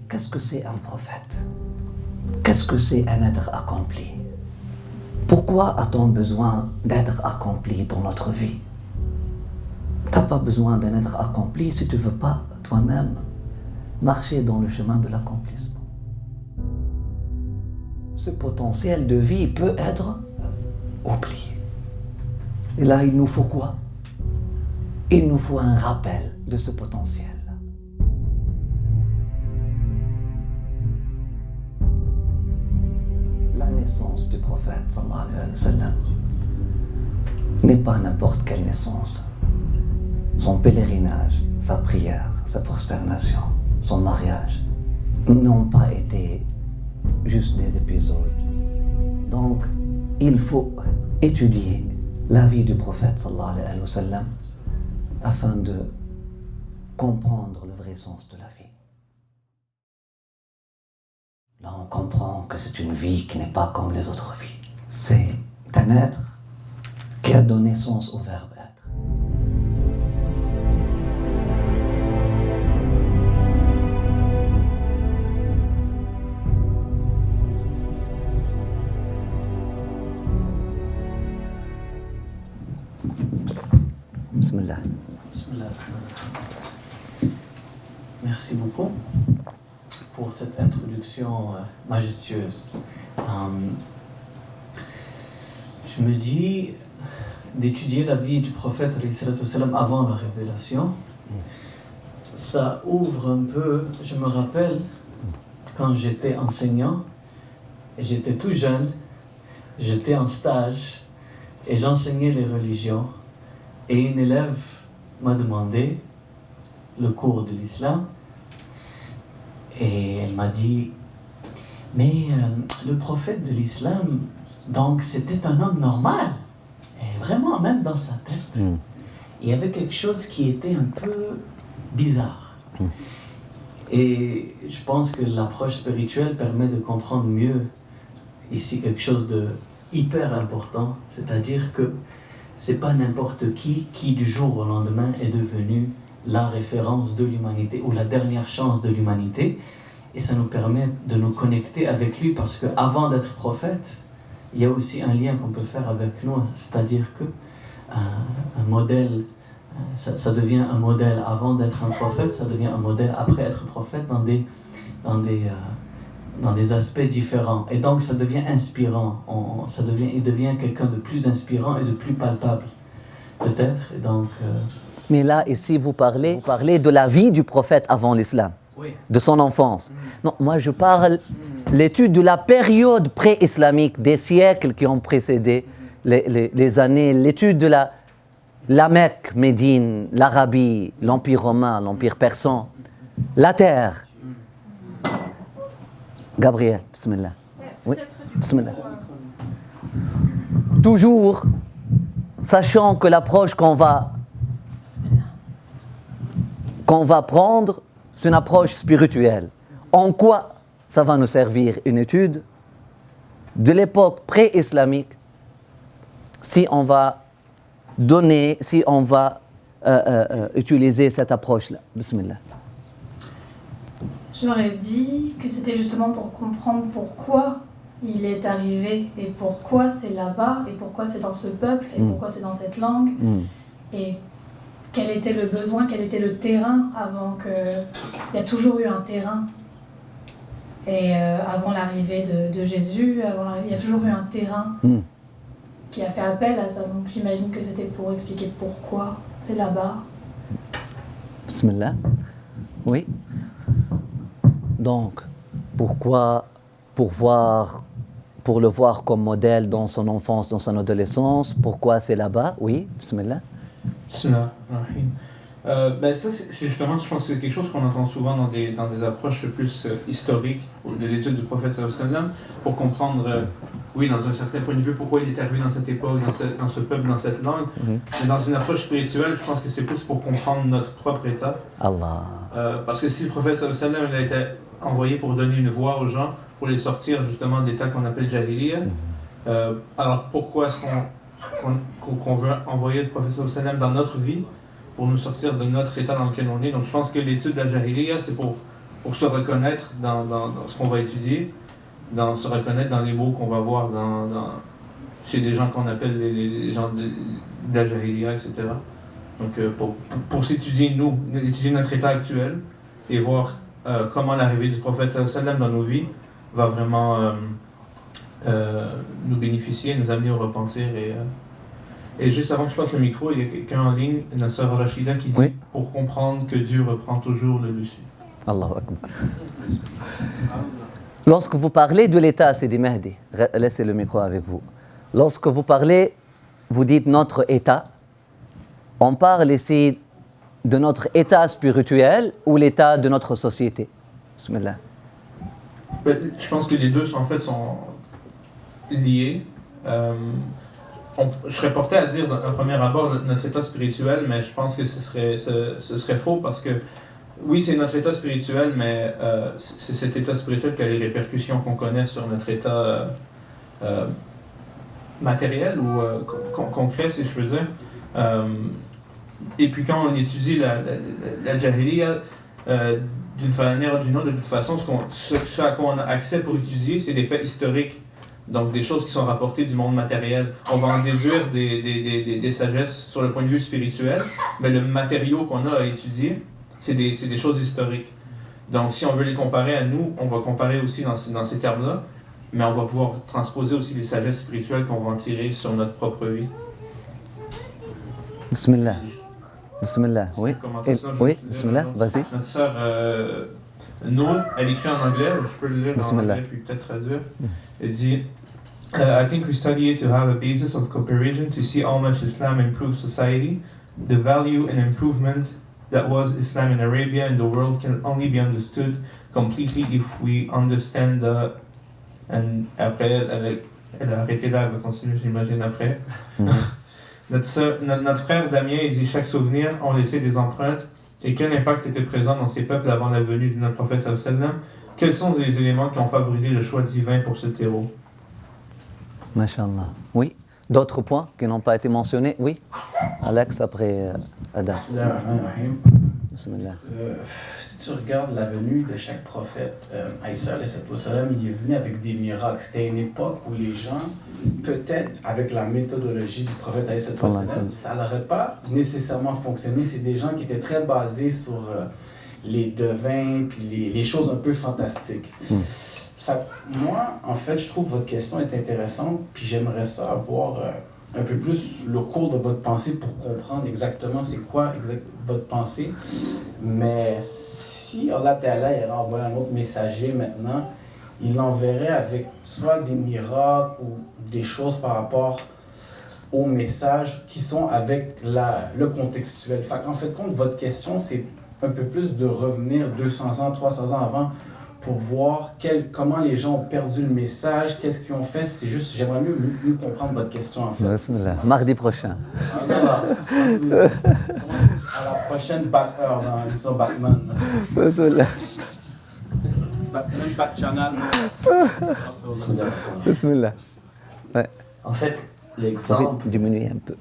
qu'est-ce que c'est un prophète? Qu'est-ce que c'est un être accompli? Pourquoi a-t-on besoin d'être accompli dans notre vie? Tu n'as pas besoin d'un être accompli si tu ne veux pas toi-même marcher dans le chemin de l'accomplissement. Ce potentiel de vie peut être oublié. Et là, il nous faut quoi? Il nous faut un rappel de ce potentiel. La naissance du prophète, sallallahu alayhi wa sallam, n'est pas n'importe quelle naissance. Son pèlerinage, sa prière, sa prosternation, son mariage n'ont pas été juste des épisodes. Donc, il faut étudier la vie du prophète sallallahu alayhi wa sallam afin de comprendre le vrai sens de la vie. Là, on comprend que c'est une vie qui n'est pas comme les autres vies. C'est un être qui a donné sens au verbe être. Bismillah. Bismillah. Merci beaucoup pour cette introduction majestueuse. Je me dis d'étudier la vie du prophète avant la révélation. Ça ouvre un peu, je me rappelle quand j'étais enseignant, et j'étais tout jeune, j'étais en stage et j'enseignais les religions. Et une élève m'a demandé le cours de l'islam et elle m'a dit « Mais le prophète de l'islam, donc c'était un homme normal ?» Et vraiment, même dans sa tête, il y avait quelque chose qui était un peu bizarre. Et je pense que l'approche spirituelle permet de comprendre mieux ici quelque chose de hyper important, c'est-à-dire que c'est pas n'importe qui du jour au lendemain est devenu la référence de l'humanité ou la dernière chance de l'humanité, et ça nous permet de nous connecter avec lui parce qu'avant d'être prophète, il y a aussi un lien qu'on peut faire avec nous, c'est-à-dire que un modèle, ça devient un modèle avant d'être un prophète, ça devient un modèle après être prophète dans des aspects différents. Et donc ça devient inspirant, il devient quelqu'un de plus inspirant et de plus palpable, peut-être. Et donc, Mais là, ici, vous parlez de la vie du prophète avant l'islam, oui. De son enfance. Non, moi je parle l'étude de la période pré-islamique, des siècles qui ont précédé les années, l'étude de la Mecque, Médine, l'Arabie, l'Empire romain, l'Empire persan, la terre. Gabriel, bismillah. Oui, bismillah. Toujours sachant que l'approche qu'on va prendre, c'est une approche spirituelle. En quoi ça va nous servir une étude de l'époque pré-islamique si on va utiliser cette approche-là. Bismillah. J'aurais dit que c'était justement pour comprendre pourquoi il est arrivé et pourquoi c'est là-bas et pourquoi c'est dans ce peuple et pourquoi c'est dans cette langue et quel était le besoin, quel était le terrain avant que... Il y a toujours eu un terrain et avant l'arrivée de Jésus, il y a toujours eu un terrain qui a fait appel à ça, donc j'imagine que c'était pour expliquer pourquoi c'est là-bas. Bismillah. Oui. Donc, pourquoi, pour le voir comme modèle dans son enfance, dans son adolescence, pourquoi c'est là-bas? Oui, bismillah. Bismillah. Ça, c'est justement, je pense que c'est quelque chose qu'on entend souvent dans des approches plus historiques de l'étude du prophète sallallahu alayhi wa sallam, pour comprendre, oui, dans un certain point de vue, pourquoi il est arrivé dans cette époque, dans ce peuple, dans cette langue. Mais dans une approche spirituelle, je pense que c'est plus pour comprendre notre propre état. Allah. Parce que si le prophète sallallahu alayhi wa sallam a été envoyé pour donner une voix aux gens, pour les sortir justement de l'état qu'on appelle Jahiliya, alors pourquoi est-ce qu'on veut envoyer le prophète sallallahu alayhi wa sallam dans notre vie pour nous sortir de notre état dans lequel on est? Donc je pense que l'étude de la Jahiliya, c'est pour pour se reconnaître dans ce qu'on va étudier, se reconnaître dans les mots qu'on va voir chez des gens qu'on appelle les gens de la Jahiliya, etc. Donc pour s'étudier étudier notre état actuel et voir comment l'arrivée du prophète sallallahu alayhi wa sallam dans nos vies va vraiment nous bénéficier, nous amener au repentir. Et juste avant que je passe le micro, il y a quelqu'un en ligne, notre sœur Rachida, qui dit Oui. Pour comprendre que Dieu reprend toujours le dessus. Allahu Akbar. Lorsque vous parlez de l'État, Sidi Mehdi, laissez le micro avec vous. Lorsque vous parlez, vous dites notre État, on parle ici de notre état spirituel ou l'état de notre société. Bismillah. Je pense que les deux sont liés. Je serais porté à dire d'un premier abord notre état spirituel, mais je pense que ce serait faux parce que oui, c'est notre état spirituel, mais c'est cet état spirituel qui a les répercussions qu'on connaît sur notre état matériel ou concret, si je peux dire. Et puis quand on étudie la Jahiliya, d'une manière ou d'une autre, de toute façon, ce à quoi on a accès pour étudier, c'est des faits historiques. Donc des choses qui sont rapportées du monde matériel. On va en déduire des sagesses sur le point de vue spirituel, mais le matériau qu'on a à étudier, c'est des choses historiques. Donc si on veut les comparer à nous, on va comparer aussi dans ces termes-là, mais on va pouvoir transposer aussi les sagesses spirituelles qu'on va en tirer sur notre propre vie. Bismillah. Bismillah, oui. Oui, bismillah, vas-y. Notre sœur Nour, elle écrit en anglais, je peux le lire en anglais puis peut-être traduire. Elle dit I think we study it to have a basis of comparison to see how much Islam improved society. The value and improvement that was Islam in Arabia and the world can only be understood completely if we understand the... And après, elle a arrêté là, elle va continuer, j'imagine, après. Notre frère Damien, il dit chaque souvenir ont laissé des empreintes. Et quel impact était présent dans ces peuples avant la venue de notre prophète sallallahu alayhi wa sallam? Quels sont les éléments qui ont favorisé le choix divin pour ce terreau? Masha'Allah. Oui. D'autres points qui n'ont pas été mentionnés? Oui. Alex, après Adam. Bismillah. Si tu regardes la venue de chaque prophète, Aïssa, il est venu avec des miracles. C'était une époque où les gens, peut-être avec la méthodologie du prophète Aïssa, ça n'aurait pas nécessairement fonctionné. C'est des gens qui étaient très basés sur les devins puis les choses un peu fantastiques. Moi, en fait, je trouve votre question est intéressante, puis j'aimerais ça avoir un peu plus le cours de votre pensée pour comprendre exactement c'est quoi votre pensée. Mais si Allah Ta'ala il envoie un autre messager maintenant, il l'enverrait avec soit des miracles ou des choses par rapport au message qui sont avec le contextuel. En fait, compte, votre question, c'est un peu plus de revenir 200 ans, 300 ans avant pour voir comment les gens ont perdu le message, qu'est-ce qu'ils ont fait. C'est juste, j'aimerais mieux comprendre votre question, en fait. Bismillah. Mardi prochain. À la prochaine Bat-Heure dans l'émission Batman. Bismillah. Batman, Bat-Channel. Bismillah. Ouais. En fait, l'exemple diminuer un peu,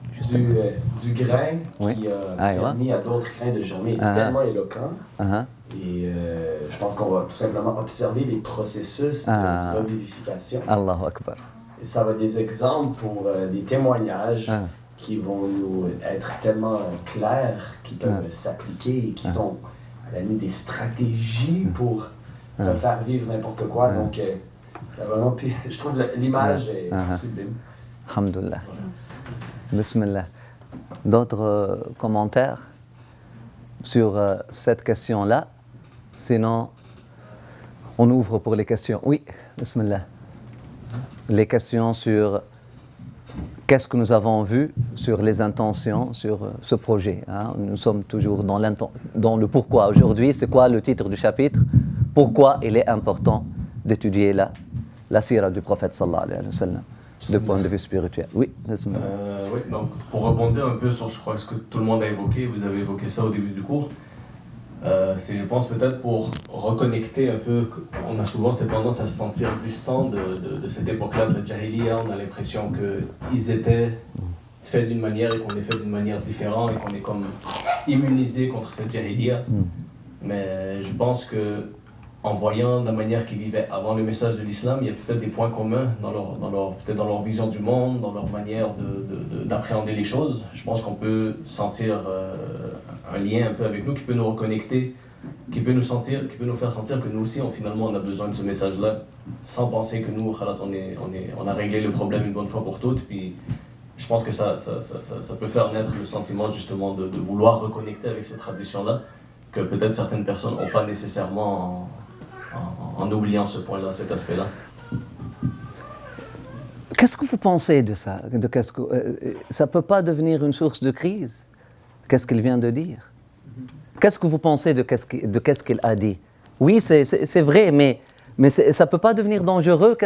du grain qui a permis à d'autres grains de germer est tellement éloquent. Et je pense qu'on va tout simplement observer les processus de revivification. Allahu Akbar. Et ça va être des exemples pour des témoignages qui vont nous être tellement clairs, qui peuvent s'appliquer et qui sont à la limite des stratégies pour refaire vivre n'importe quoi. Donc, ça vraiment, je trouve l'image est sublime. Alhamdulillah. Bismillah. D'autres commentaires sur cette question-là? Sinon, on ouvre pour les questions. Oui, bismillah. Les questions sur qu'est-ce que nous avons vu, sur les intentions, sur ce projet. Nous sommes toujours dans le pourquoi. Aujourd'hui, c'est quoi le titre du chapitre? Pourquoi il est important d'étudier la sira du prophète sallallahu alayhi wa sallam, de point de vue spirituel. Oui, bismillah. Oui, donc pour rebondir un peu sur, je crois, ce que tout le monde a évoqué, vous avez évoqué ça au début du cours, c'est, je pense, peut-être pour reconnecter un peu, on a souvent cette tendance à se sentir distant de cette époque-là de la Jahiliya. On a l'impression qu'ils étaient faits d'une manière et qu'on est fait d'une manière différente et qu'on est comme immunisé contre cette Jahiliya. Mais je pense que en voyant la manière qu'ils vivaient avant le message de l'islam, il y a peut-être des points communs peut-être dans leur vision du monde, dans leur manière d'appréhender les choses. Je pense qu'on peut sentir un lien un peu avec nous qui peut nous reconnecter, qui peut nous faire sentir que nous aussi, finalement, on a besoin de ce message-là, sans penser que nous, on a réglé le problème une bonne fois pour toutes. Puis je pense que ça peut faire naître le sentiment justement de vouloir reconnecter avec cette tradition-là, que peut-être certaines personnes n'ont pas nécessairement en oubliant ce point-là, cet aspect-là. Qu'est-ce que vous pensez de ça? Ça ne peut pas devenir une source de crise? Qu'est-ce qu'il vient de dire? Qu'est-ce que vous pensez de qu'est-ce qu'il a dit? Oui, c'est vrai, mais ça ne peut pas devenir dangereux.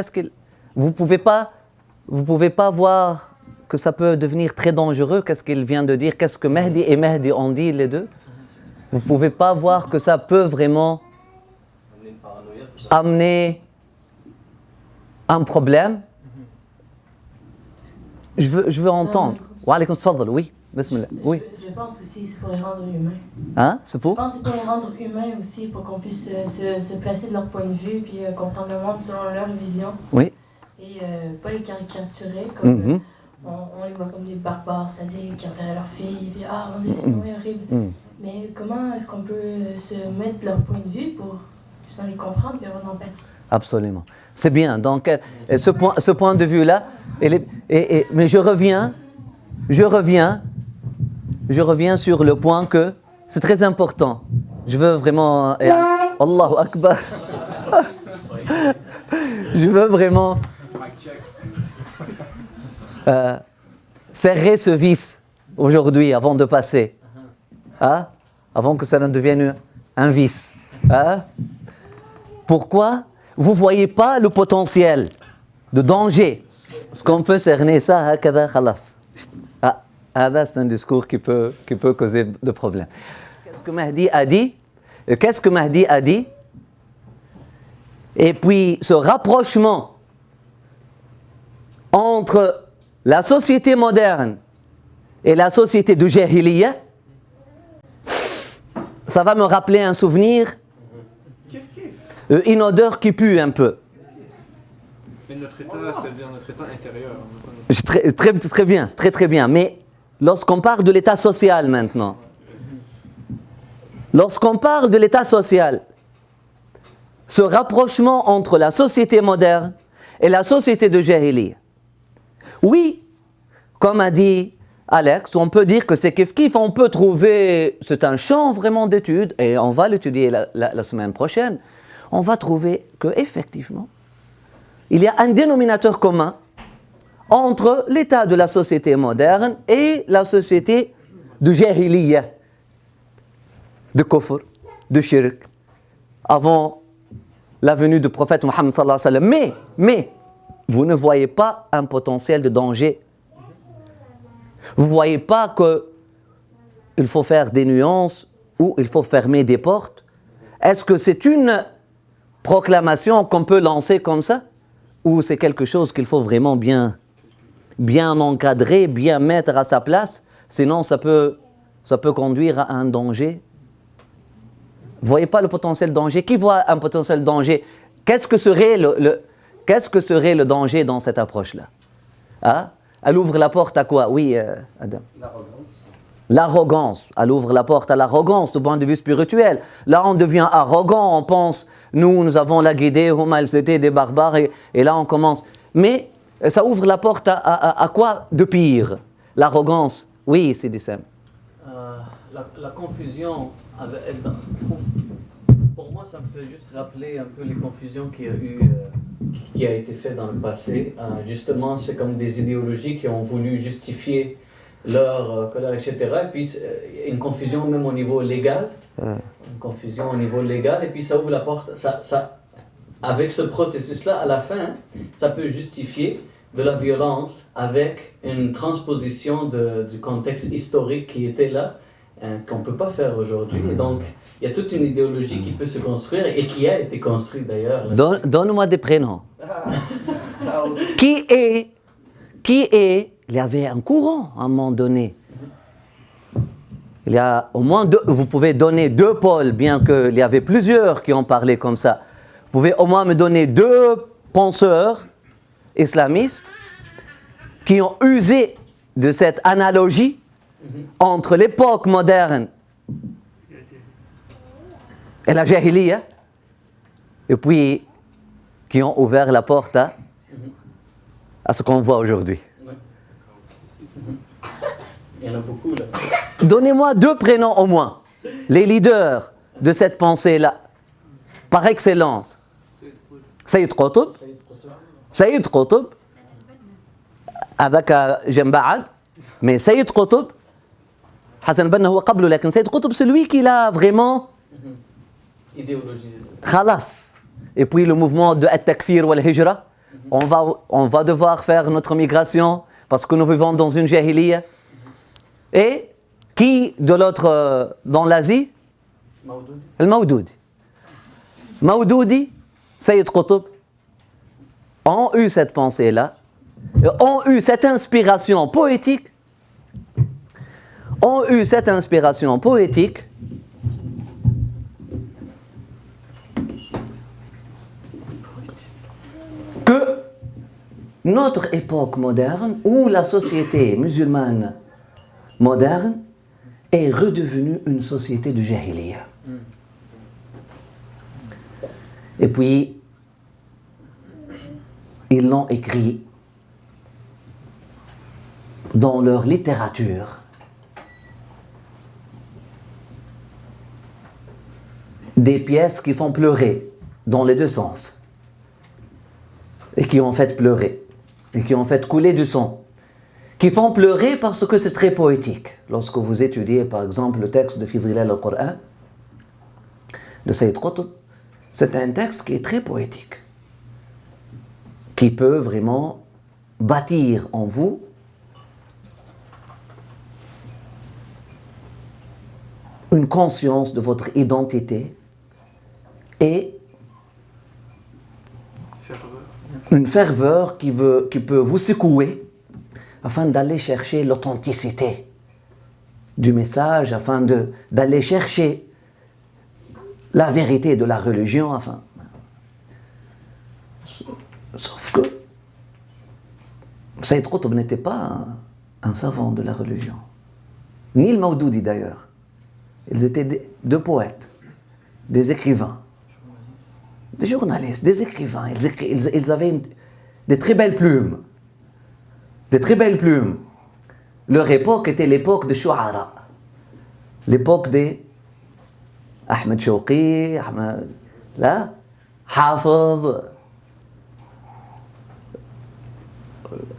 Vous ne pouvez pas voir que ça peut devenir très dangereux. Qu'est-ce qu'il vient de dire? Qu'est-ce que Mahdi et Mahdi ont dit, les deux? Vous ne pouvez pas voir que ça peut vraiment amener un problème? Je veux entendre. Wa alaykoum tfadal, oui. Bismillah. Oui. Je pense aussi que c'est pour les rendre humains. Hein? C'est pour? Je pense que c'est pour les rendre humains aussi, pour qu'on puisse se placer de leur point de vue, puis comprendre le monde selon leur vision. Oui. Et pas les caricaturer, comme on les voit comme des barbares, c'est-à-dire qui enterraient leurs filles, puis ah mon Dieu, c'est horrible. Mais comment est-ce qu'on peut se mettre de leur point de vue pour justement les comprendre et avoir de l'empathie? Absolument. C'est bien. Donc, ce point de vue-là, mais je reviens sur le point que c'est très important. Je veux vraiment... Allahu Akbar. Je veux vraiment serrer ce vice aujourd'hui avant de passer. Hein? Avant que ça ne devienne un vice. Hein? Pourquoi? Vous ne voyez pas le potentiel de danger. Est-ce qu'on peut cerner ça? C'est un discours qui peut causer de problèmes. Qu'est-ce que Mahdi a dit? Et puis ce rapprochement entre la société moderne et la société de Jahiliya, ça va me rappeler un souvenir, une odeur qui pue un peu. Mais notre état, c'est-à-dire notre état intérieur. Très bien, très bien. Mais lorsqu'on parle de l'état social maintenant, ce rapprochement entre la société moderne et la société de Jahiliya, oui, comme a dit Alex, on peut dire que c'est kiff-kiff, on peut trouver, c'est un champ vraiment d'études, et on va l'étudier la semaine prochaine, on va trouver qu'effectivement, il y a un dénominateur commun entre l'état de la société moderne et la société de Jahiliya, de kufr, de shirk, avant la venue du prophète Mohammed sallallahu alayhi wa sallam. Mais, vous ne voyez pas un potentiel de danger. Vous ne voyez pas qu'il faut faire des nuances ou il faut fermer des portes. Est-ce que c'est une proclamation qu'on peut lancer comme ça? Ou c'est quelque chose qu'il faut vraiment bien encadrer, bien mettre à sa place? Sinon, ça peut conduire à un danger. Vous ne voyez pas le potentiel danger? Qui voit un potentiel danger? Qu'est-ce que serait le danger dans cette approche-là? Hein? Elle ouvre la porte à quoi? Oui, Adam. L'arrogance. Elle ouvre la porte à l'arrogance du point de vue spirituel. Là, on devient arrogant, on pense, nous avons la guidée, ils étaient des barbares, et là, on commence. Mais ça ouvre la porte à quoi de pire? L'arrogance. Oui, c'est des Sam. La confusion avec... Pour moi, ça me fait juste rappeler un peu les confusions qu'il y a eu, qui a été fait dans le passé. Justement, c'est comme des idéologies qui ont voulu justifier leur colère, etc. Et puis, une confusion même au niveau légal. Une confusion au niveau légal. Et puis, ça ouvre la porte. Avec ce processus-là, à la fin, ça peut justifier de la violence avec une transposition du contexte historique qui était là, qu'on ne peut pas faire aujourd'hui. Et donc, il y a toute une idéologie qui peut se construire et qui a été construite d'ailleurs. Donne-moi des prénoms. Qui est... Il y avait un courant à un moment donné. Il y a au moins deux, vous pouvez donner 2 pôles, bien qu'il y avait plusieurs qui ont parlé comme ça. Vous pouvez au moins me donner 2 penseurs islamistes qui ont usé de cette analogie entre l'époque moderne et la jahiliya, et puis qui ont ouvert la porte à ce qu'on voit aujourd'hui. Il y en a beaucoup là. Donnez-moi 2 prénoms au moins, les leaders de cette pensée-là, par excellence. Sayyid Qutb, Sayyid Qutb, هذاك جنب بعد, mais Sayyid Qutb, Hassan Banna هو قبله, لكن Sayyid Qutb, celui qui l'a vraiment Idéologie. خلاص. Et puis le mouvement de At-Takfir wal Hijra, on va devoir faire notre migration parce que nous vivons dans une jahiliya. Et qui de l'autre, dans l'Asie? Mawdoudi. Al-Mawdoudi. Mawdoudi, Sayyid Qutb ont eu cette pensée-là, ont eu cette inspiration poétique, que notre époque moderne, où la société musulmane moderne est redevenue une société de jahiliya. Et puis, ils l'ont écrit dans leur littérature. Des pièces qui font pleurer dans les 2 sens. Et qui ont fait pleurer. Et qui ont fait couler du sang. Qui font pleurer parce que c'est très poétique. Lorsque vous étudiez par exemple le texte de Fi Dhilal al-Qur'an, de Sayyid Qutb, c'est un texte qui est très poétique. Qui peut vraiment bâtir en vous une conscience de votre identité et une ferveur qui peut vous secouer afin d'aller chercher l'authenticité du message, afin d'aller chercher la vérité de la religion. Enfin, sauf que Sayyid Qutb n'était pas un savant de la religion, ni le Mawdoudi d'ailleurs. Ils étaient 2 poètes, des écrivains, des journalistes, des écrivains. Ils avaient des très belles plumes. Des très belles plumes. Leur époque était l'époque de Shu'ara. L'époque des Ahmed Shawqi, là, Hafiz.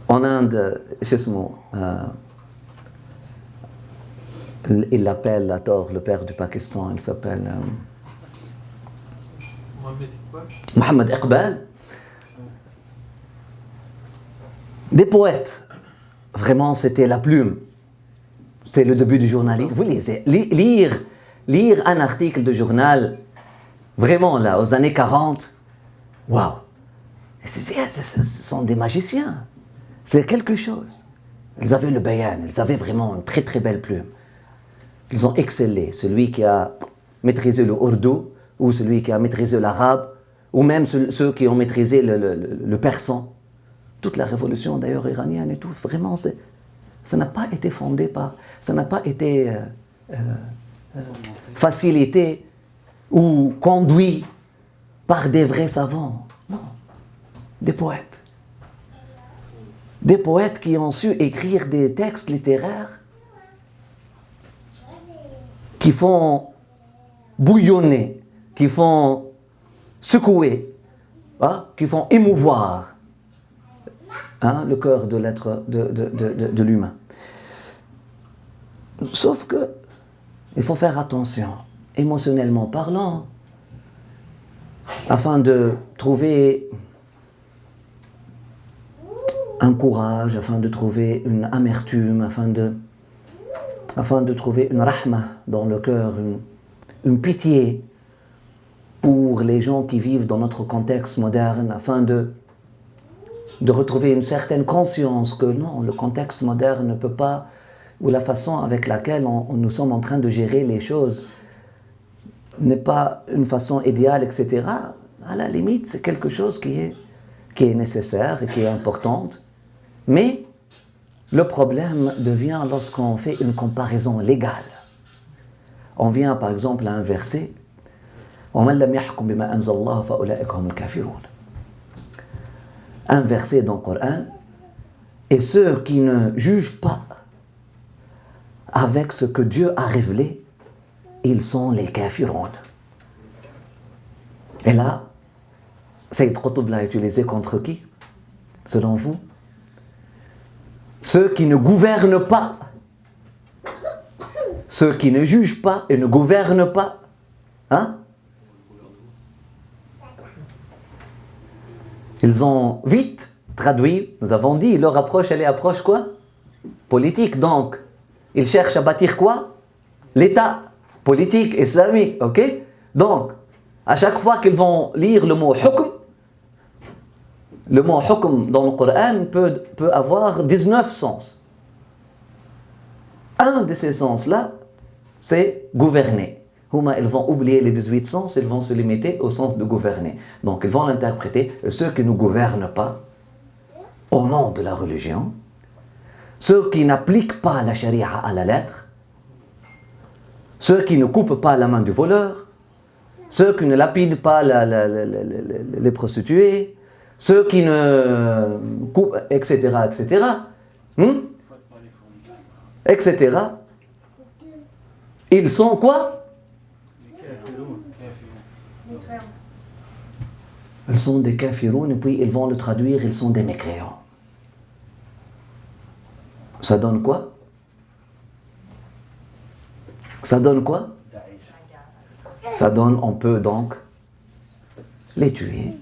En Inde, il l'appelle à tort le père du Pakistan, il s'appelle Mohammed Iqbal. Des poètes. Vraiment, c'était la plume. C'était le début du journalisme. Vous lisez, lire un article de journal, vraiment là, aux années 40, waouh! Ce sont des magiciens. C'est quelque chose. Ils avaient le bayan, ils avaient vraiment une très très belle plume. Ils ont excellé. Celui qui a maîtrisé le ourdou, ou celui qui a maîtrisé l'arabe, ou même ceux qui ont maîtrisé le persan. Toute la révolution d'ailleurs iranienne et tout, vraiment, ça n'a pas été fondé par, ça n'a pas été facilité ou conduit par des vrais savants. Non, des poètes. Des poètes qui ont su écrire des textes littéraires qui font bouillonner, qui font secouer, qui font émouvoir le cœur de l'être, de l'humain. Sauf que il faut faire attention, émotionnellement parlant, afin de trouver un courage, afin de trouver une amertume, afin de trouver une rahma dans le cœur, une pitié pour les gens qui vivent dans notre contexte moderne, afin de retrouver une certaine conscience que non, le contexte moderne ne peut pas ou la façon avec laquelle nous sommes en train de gérer les choses n'est pas une façon idéale, etc., à la limite, c'est quelque chose qui est nécessaire et qui est importante. Mais le problème devient lorsqu'on fait une comparaison légale. On vient par exemple à un verset un verset dans le Coran, et ceux qui ne jugent pas avec ce que Dieu a révélé, ils sont les kafiroun. Et là, Sayyid Qutb l'a utilisé contre qui, selon vous? Ceux qui ne gouvernent pas, ceux qui ne jugent pas et ne gouvernent pas. Hein? Ils ont vite traduit, nous avons dit, leur approche, elle est approche quoi? Politique. Donc, ils cherchent à bâtir quoi? L'État politique islamique, ok? Donc, à chaque fois qu'ils vont lire le mot hukm dans le Coran peut avoir 19 sens. Un de ces sens-là, c'est gouverner. Ils vont oublier les 18 sens, ils vont se limiter au sens de gouverner. Donc ils vont l'interpréter, ceux qui ne gouvernent pas au nom de la religion, ceux qui n'appliquent pas la charia à la lettre, ceux qui ne coupent pas la main du voleur, ceux qui ne lapident pas les prostituées, ceux qui ne coupent, etc., etc., etc. Ils sont quoi? Ils sont des kafiroun, et puis ils vont le traduire, ils sont des mécréants. Ça donne quoi? Ça donne quoi? Ça donne, on peut donc les tuer.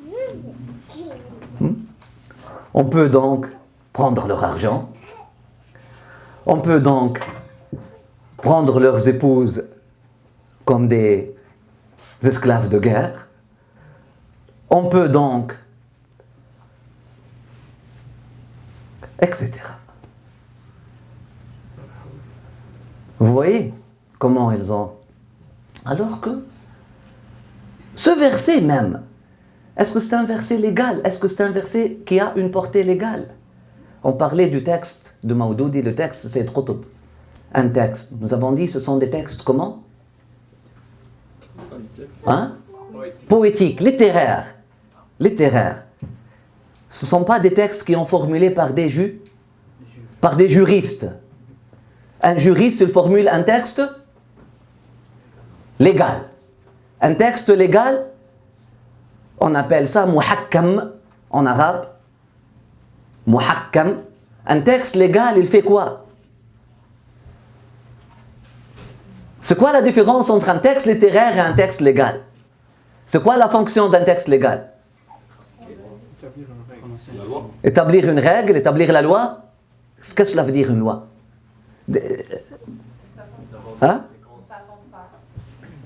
On peut donc prendre leur argent. On peut donc prendre leurs épouses comme des esclaves de guerre. On peut donc, etc. Vous voyez comment ils ont... Alors que ce verset même, est-ce que c'est un verset légal? Est-ce que c'est un verset qui a une portée légale? On parlait du texte de Mawdoudi, le texte c'est Qutb. Un texte. Nous avons dit ce sont des textes comment? Hein? Poétiques, littéraires. Littéraires. Ce ne sont pas des textes qui sont formulés par des juristes. Un juriste, il formule un texte légal. Un texte légal, on appelle ça muhakkam en arabe. Muhakkam. Un texte légal, il fait quoi? C'est quoi la différence entre un texte littéraire et un texte légal? C'est quoi la fonction d'un texte légal? Établir une règle, établir la loi. Qu'est-ce que cela veut dire une loi? Hein? Ça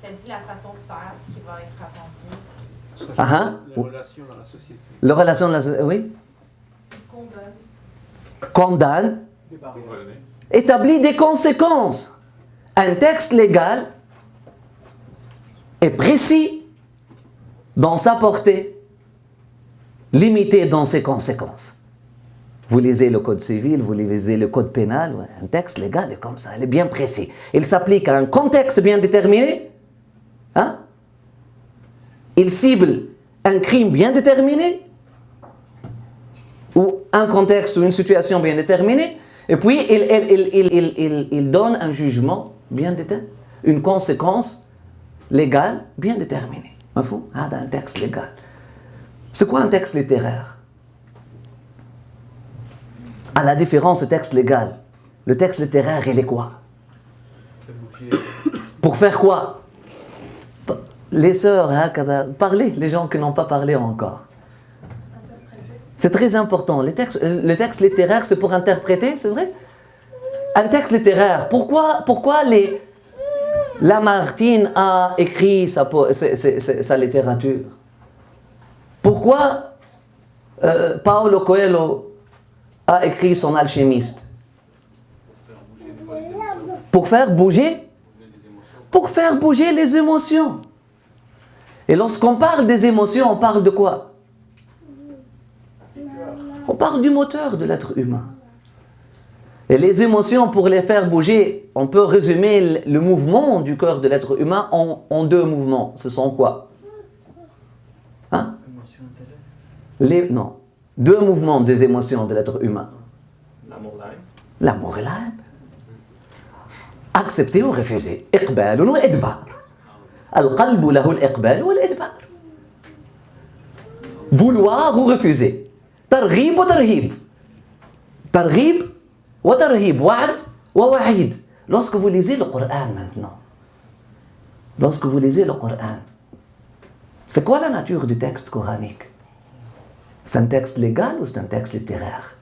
dit la façon de faire, ce qui va être attendu. Les relations dans la société. Les relations dans la société, oui. Condamne. Établit des conséquences. Un texte légal est précis dans sa portée, limité dans ses conséquences. Vous lisez le code civil, vous lisez le code pénal, un texte légal est comme ça, il est bien précis. Il s'applique à un contexte bien déterminé. Hein? Il cible un crime bien déterminé, ou un contexte ou une situation bien déterminée, et puis il donne un jugement bien déterminé, une conséquence légale bien déterminée. Un texte légal. C'est quoi un texte littéraire? À la différence du texte légal, le texte littéraire, il est quoi? Pour faire quoi? Les sœurs, parlez, les gens qui n'ont pas parlé encore. C'est très important. Le texte littéraire, c'est pour interpréter, c'est vrai? Un texte littéraire, pourquoi Lamartine a écrit sa littérature? Pourquoi Paulo Coelho a écrit son Alchimiste? Pour faire bouger les émotions. Et lorsqu'on parle des émotions, on parle de quoi? On parle du moteur de l'être humain. Et les émotions, pour les faire bouger, on peut résumer le mouvement du cœur de l'être humain en deux mouvements. Ce sont quoi? Hein? Non. Deux mouvements des émotions de l'être humain. L'amour et la haine. Accepter ou refuser. إقبال وإدبار. القلب له الإقبال والإدبار. Vouloir ou refuser. ترغيب وترهيب. ترغيب وترهيب. وعد ووعيد. Lorsque vous lisez le Coran maintenant, c'est quoi la nature du texte coranique? C'est un texte légal ou c'est un texte littéraire?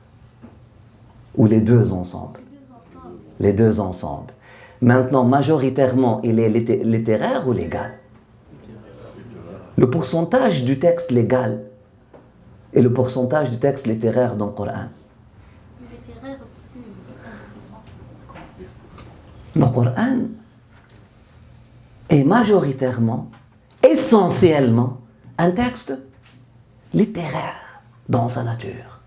Ou les deux ensemble? Les deux ensemble. Maintenant, majoritairement, il est littéraire ou légal? Le pourcentage du texte légal et le pourcentage du texte littéraire dans le Coran. Le Coran est majoritairement, essentiellement, un texte littéraire dans sa nature.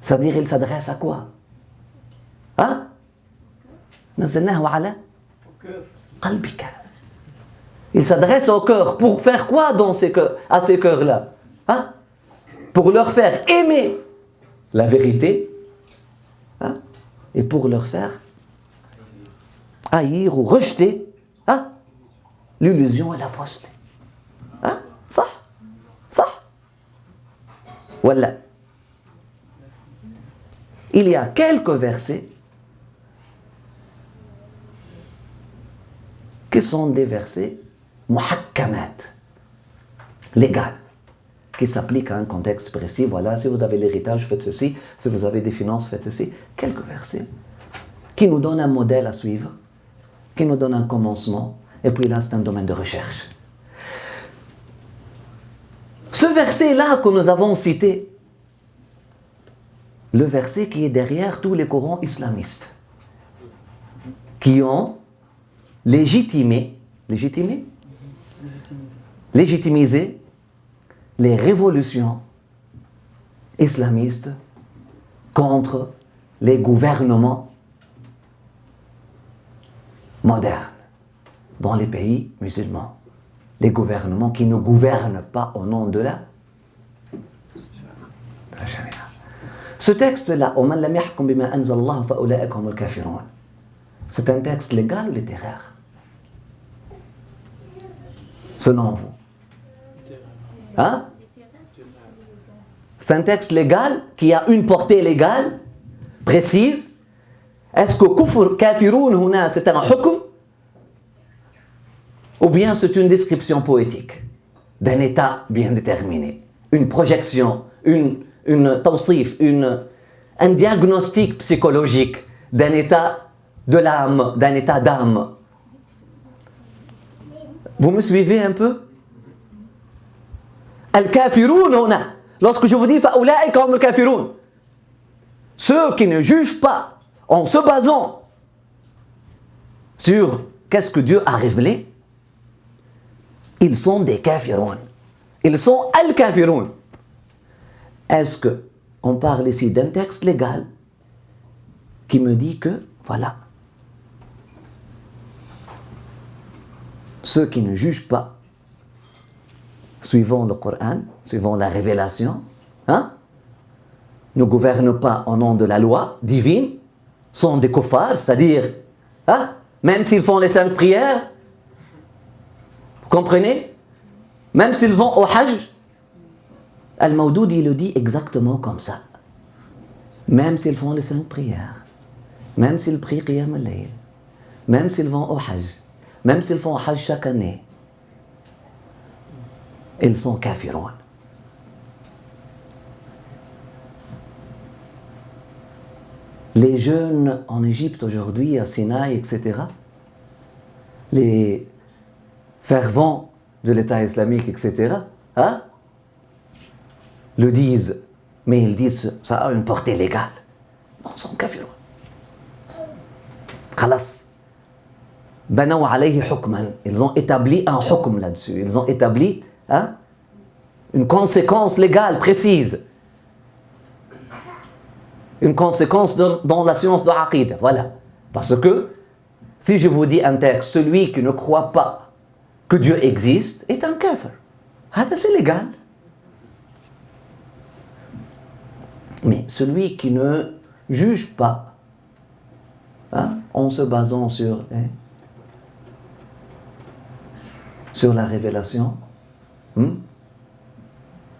C'est-à-dire, il s'adresse à quoi? Hein? نزلناه على قلبك. Il s'adresse au cœur. Pour faire quoi dans ces cœurs, à ces cœurs-là? Hein? Pour leur faire aimer la vérité, hein? Et pour leur faire haïr ou rejeter, hein? L'illusion et la fausseté. Hein? Ça. Voilà. Il y a quelques versets qui sont des versets muhakkamat, légal, qui s'appliquent à un contexte précis. Voilà, si vous avez l'héritage, faites ceci. Si vous avez des finances, faites ceci. Quelques versets qui nous donnent un modèle à suivre, qui nous donnent un commencement, et puis là, c'est un domaine de recherche. Ce verset-là que nous avons cité, le verset qui est derrière tous les courants islamistes, qui ont légitimisé les révolutions islamistes contre les gouvernements modernes dans les pays musulmans. Les gouvernements qui ne gouvernent pas au nom de la charia. Ce texte-là, وَمَنْ لَمْ يَحْكُمْ بِمَا أَنزَلَ اللَّهُ فَأُولَٰئِكَ هُمُ الْكَافِرُونَ. C'est un texte légal ou littéraire? Selon vous? Hein? C'est un texte légal qui a une portée légale précise. Est-ce que kufr kafirun huna c'est un hukm ou bien c'est une description poétique d'un état bien déterminé, une projection, une tawsif, un diagnostic psychologique d'un état de l'âme, d'un état d'âme? Vous me suivez un peu? Al-kafirun huna, lorsque je vous dis fa'ulaika hum al-kafirun, ceux qui ne jugent pas en se basant sur qu'est-ce que Dieu a révélé, ils sont des kafirun. Ils sont al-kafirun. Est-ce qu'on parle ici d'un texte légal qui me dit que, voilà, ceux qui ne jugent pas suivant le Coran, suivant la révélation, hein, ne gouvernent pas au nom de la loi divine, sont des kuffars, c'est-à-dire, hein, même s'ils font les 5 prières, vous comprenez? Même s'ils vont au Hajj, Al-Mawdoud, il le dit exactement comme ça. Même s'ils font les 5 prières, même s'ils prient Qiyam al-Layl, même s'ils vont au Hajj, même s'ils font au Hajj chaque année, ils sont kafirun. Les jeunes en Égypte aujourd'hui, à Sinaï, etc., les fervents de l'État islamique, etc., hein, le disent, mais ils disent ça a une portée légale. Non, ils sont kafirun. Khalas. بنوا عليه حكما. Ils ont établi un hukm là-dessus. Ils ont établi une conséquence légale précise. Une conséquence dans la science de l'aqida. Voilà. Parce que si je vous dis un texte, celui qui ne croit pas que Dieu existe est un kafir. C'est légal. Mais celui qui ne juge pas, en se basant sur la révélation,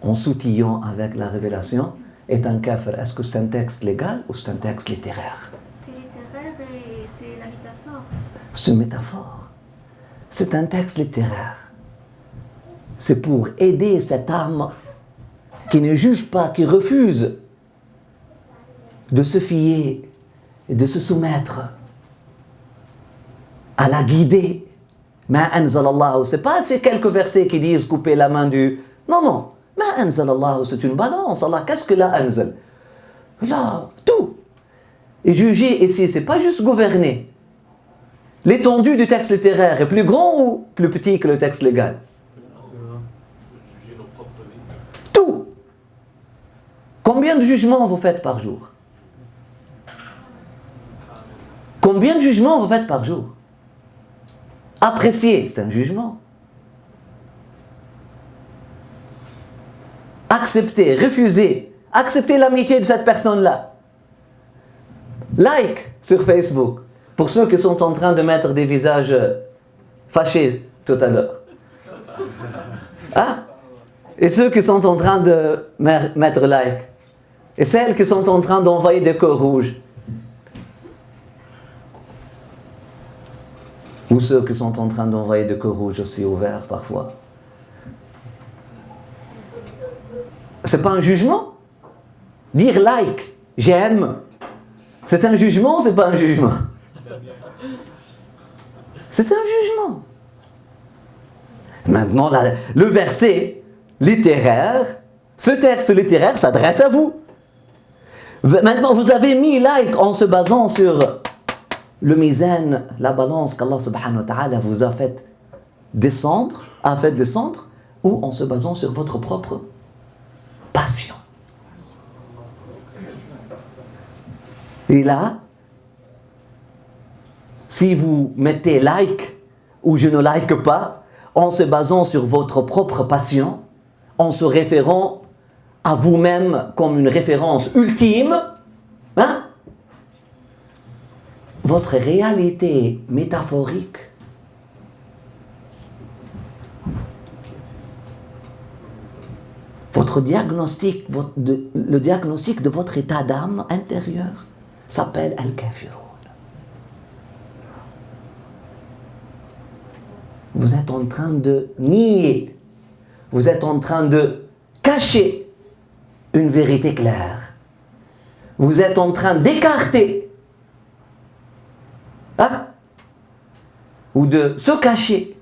en s'outillant avec la révélation, est un kafir. Est-ce que c'est un texte légal ou c'est un texte littéraire? C'est littéraire et c'est la métaphore. C'est une métaphore. C'est un texte littéraire. C'est pour aider cette âme qui ne juge pas, qui refuse de se fier et de se soumettre à la guider. Ma anzalallahu, c'est pas ces quelques versets qui disent couper la main du... Non, non. Ma anzalallahu, c'est une balance. Allah, qu'est-ce que la anzal? Là, tout. Et juger ici, c'est pas juste gouverner. L'étendue du texte littéraire est plus grand ou plus petit que le texte légal? Tout. Combien de jugements vous faites par jour? Combien de jugements vous faites par jour? Apprécier, c'est un jugement. Accepter, refuser, accepter l'amitié de cette personne-là. Like sur Facebook, pour ceux qui sont en train de mettre des visages fâchés tout à l'heure. Et ceux qui sont en train de mettre like. Et celles qui sont en train d'envoyer des cœurs rouges. Ou ceux qui sont en train d'envoyer des cœurs rouges aussi ouverts parfois. C'est pas un jugement? Dire like, j'aime, c'est un jugement ou c'est pas un jugement? C'est un jugement. Maintenant, le verset littéraire, ce texte littéraire s'adresse à vous. Maintenant, vous avez mis like en se basant sur le mizan, la balance qu'Allah subhanahu wa ta'ala vous a fait descendre, ou en se basant sur votre propre passion. Et là, si vous mettez like ou je ne like pas, en se basant sur votre propre passion, en se référant à vous-même comme une référence ultime, votre réalité métaphorique votre diagnostic, le diagnostic de votre état d'âme intérieur s'appelle Al-Kafirun. Vous êtes en train de nier, vous êtes en train de cacher une vérité claire. Vous êtes en train d'écarter ou de se cacher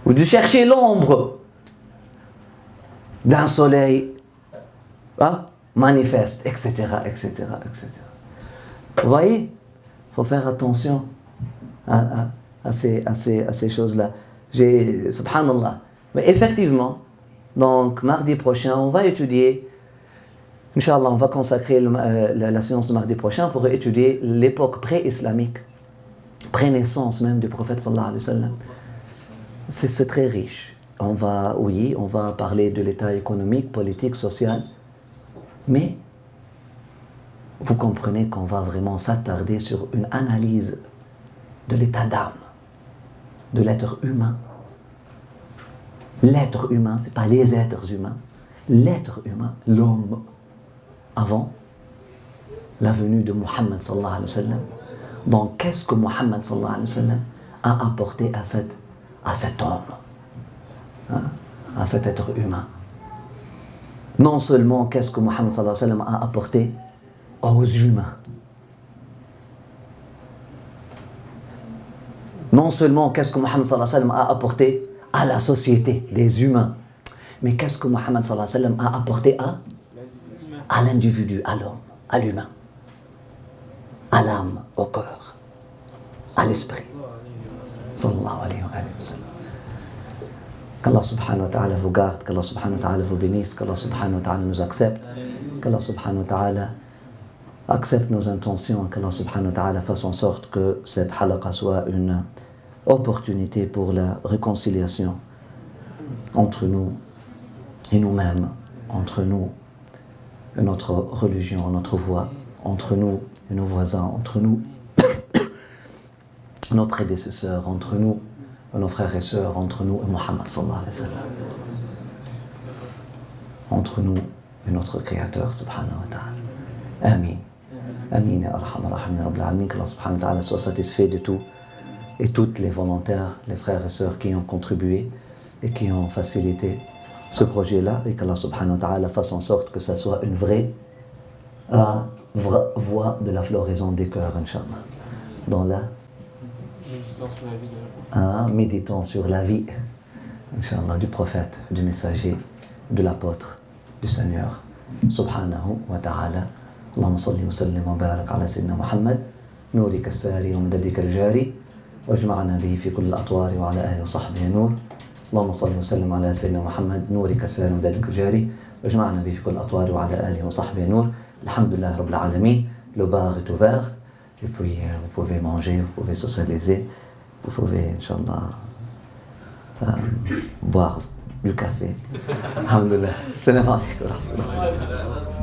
ou de chercher l'ombre d'un soleil manifeste, etc., etc., etc. Vous voyez, il faut faire attention à ces choses-là. Subhanallah. Mais effectivement, donc mardi prochain, on va étudier, Inch'Allah, on va consacrer la séance de mardi prochain pour étudier l'époque pré-islamique, pré-naissance même du prophète sallallahu alayhi wa sallam. C'est très riche. On va parler de l'état économique, politique, social, mais vous comprenez qu'on va vraiment s'attarder sur une analyse de l'état d'âme, de l'être humain. L'être humain, ce n'est pas les êtres humains. L'être humain, l'homme, avant la venue de Muhammad sallallahu alayhi wa sallam. Donc, qu'est-ce que Muhammad sallallahu alayhi wa sallam a apporté à cet homme, à cet être humain? Non seulement qu'est-ce que Muhammad sallallahu alayhi wa sallam a apporté aux humains, non seulement qu'est-ce que Muhammad sallallahu alayhi wa sallam a apporté à la société des humains, mais qu'est-ce que Muhammad sallallahu alayhi wa sallam a apporté à l'individu, à l'homme, à l'humain, à l'âme, au cœur. à l'esprit. Sallallahu alayhi wa sallam. Qu'Allah subhanahu wa ta'ala vous garde, qu'Allah subhanahu wa ta'ala vous bénisse, qu'Allah subhanahu wa ta'ala nous accepte, qu'Allah subhanahu wa ta'ala accepte nos intentions, qu'Allah subhanahu wa ta'ala fasse en sorte que cette halaqa soit une opportunité pour la réconciliation entre nous et nous-mêmes, entre nous et notre religion, notre voie, entre nous et nos voisins, entre nous et nos prédécesseurs, entre nous et nos frères et sœurs, entre nous et Muhammad sallallahu alayhi wa sallam, entre nous et notre Créateur subhanahu wa ta'ala. Amin. Amin ya arhamar rahimin rabbil alamin. Qu'Allah subhanahu wa ta'ala soit satisfait de tout et toutes les volontaires, les frères et sœurs qui ont contribué et qui ont facilité ce projet-là, et qu'Allah subhanahu wa ta'ala fasse en sorte que ça soit une vraie voie de la floraison des cœurs, Inch'Allah. Dans la méditant sur la vie, Inch'Allah, du prophète, du messager, de l'apôtre, du Seigneur, subhanahu wa ta'ala. Allahumma salli wa sallim wa barak ala sayyidina Muhammad, نورك الساري ومددك الجاري واجمعنا به في كل الأطوار وعلى آله وصحبه نور. اللهم صل وسلم على سيدنا محمد نورك الساري ومددك الجاري واجمعنا به في كل الأطوار وعلى آله وصحبه نور. Alhamdulillah Rabbil Alamin. Le bar est ouvert et puis vous pouvez manger, vous pouvez socialiser, vous pouvez, Inch'Allah, boire du café. Alhamdulillah. Salam alaikum.